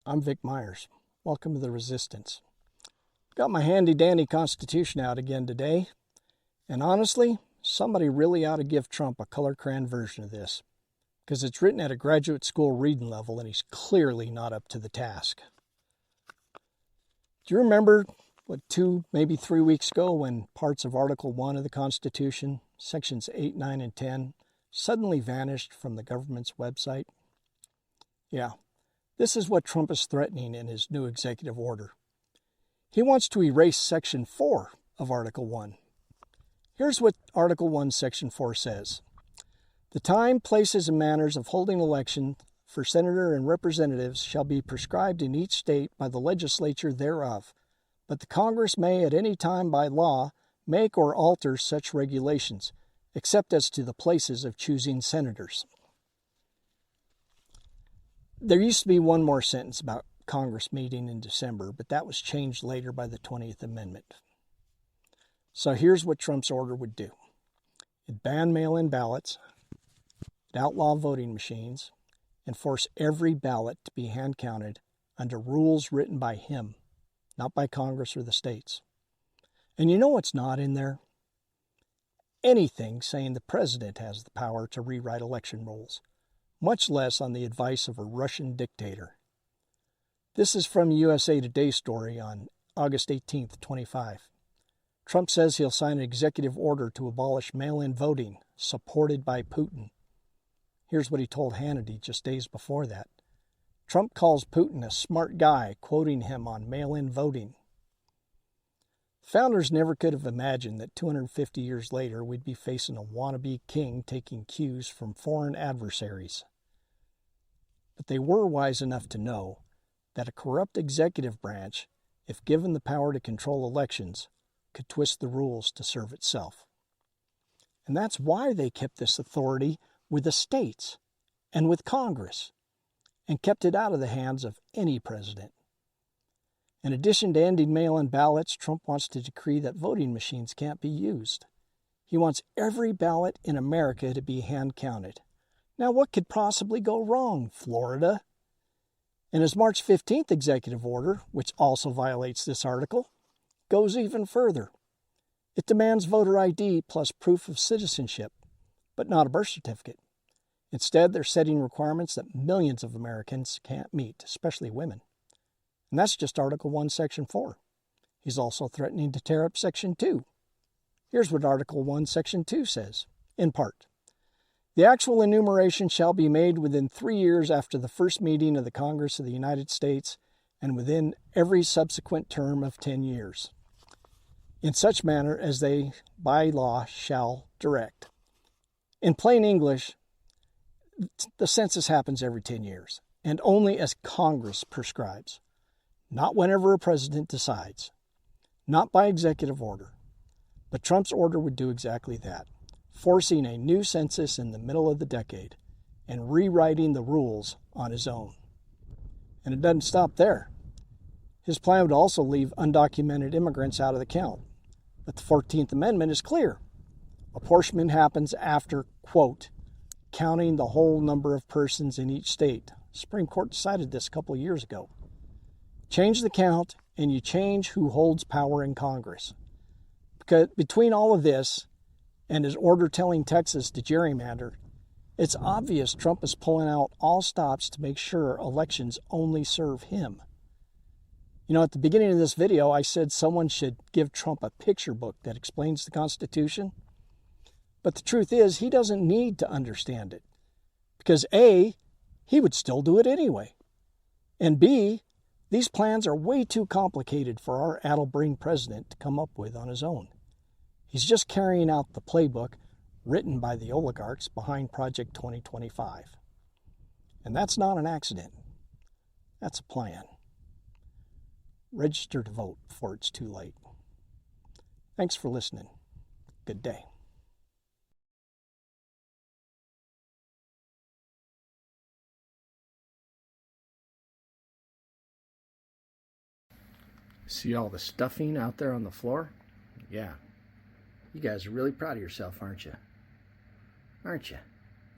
I'm Vic Myers. Welcome to the Resistance. Got my handy-dandy Constitution out again today, and honestly, somebody really ought to give Trump a color crayon version of this, because it's written at a graduate school reading level and he's clearly not up to the task. Do you remember, 2, maybe 3 weeks ago when parts of Article 1 of the Constitution, Sections 8, 9, and 10, suddenly vanished from the government's website? Yeah, this is what Trump is threatening in his new executive order. He wants to erase Section 4 of Article 1. Here's what Article 1, Section 4 says. The time, places, and manners of holding election for senator and representatives shall be prescribed in each state by the legislature thereof, but the Congress may at any time by law make or alter such regulations, except as to the places of choosing senators. There used to be one more sentence about Congress meeting in December, but that was changed later by the 20th Amendment. So here's what Trump's order would do. It'd ban mail-in ballots, it'd outlaw voting machines, and force every ballot to be hand-counted under rules written by him, not by Congress or the states. And you know what's not in there? Anything saying the president has the power to rewrite election rules, much less on the advice of a Russian dictator. This is from USA Today story on August 18th, 25. Trump says he'll sign an executive order to abolish mail-in voting, supported by Putin. Here's what he told Hannity just days before that. Trump calls Putin a smart guy, quoting him on mail-in voting. Founders never could have imagined that 250 years later we'd be facing a wannabe king taking cues from foreign adversaries. But they were wise enough to know that a corrupt executive branch, if given the power to control elections, could twist the rules to serve itself. And that's why they kept this authority with the states and with Congress, and kept it out of the hands of any president. In addition to ending mail-in ballots, Trump wants to decree that voting machines can't be used. He wants every ballot in America to be hand-counted. Now, what could possibly go wrong, Florida? And his March 15th executive order, which also violates this article, goes even further. It demands voter ID plus proof of citizenship, but not a birth certificate. Instead, they're setting requirements that millions of Americans can't meet, especially women. And that's just Article 1, Section 4. He's also threatening to tear up Section 2. Here's what Article 1, Section 2 says, in part. The actual enumeration shall be made within 3 years after the first meeting of the Congress of the United States and within every subsequent term of 10 years, in such manner as they by law shall direct. In plain English, the census happens every 10 years, and only as Congress prescribes, not whenever a president decides, not by executive order. But Trump's order would do exactly that, forcing a new census in the middle of the decade and rewriting the rules on his own. And it doesn't stop there. His plan would also leave undocumented immigrants out of the count. But the 14th Amendment is clear. Apportionment happens after, quote, counting the whole number of persons in each state. The Supreme Court decided this a couple of years ago. Change the count, and you change who holds power in Congress. Because between all of this and his order telling Texas to gerrymander, it's obvious Trump is pulling out all stops to make sure elections only serve him. You know, at the beginning of this video, I said someone should give Trump a picture book that explains the Constitution. But the truth is, he doesn't need to understand it. Because A, he would still do it anyway. And B, these plans are way too complicated for our addle-brained president to come up with on his own. He's just carrying out the playbook written by the oligarchs behind Project 2025. And that's not an accident. That's a plan. Register to vote before it's too late. Thanks for listening. Good day. See all the stuffing out there on the floor? Yeah. You guys are really proud of yourself, aren't you? Aren't you?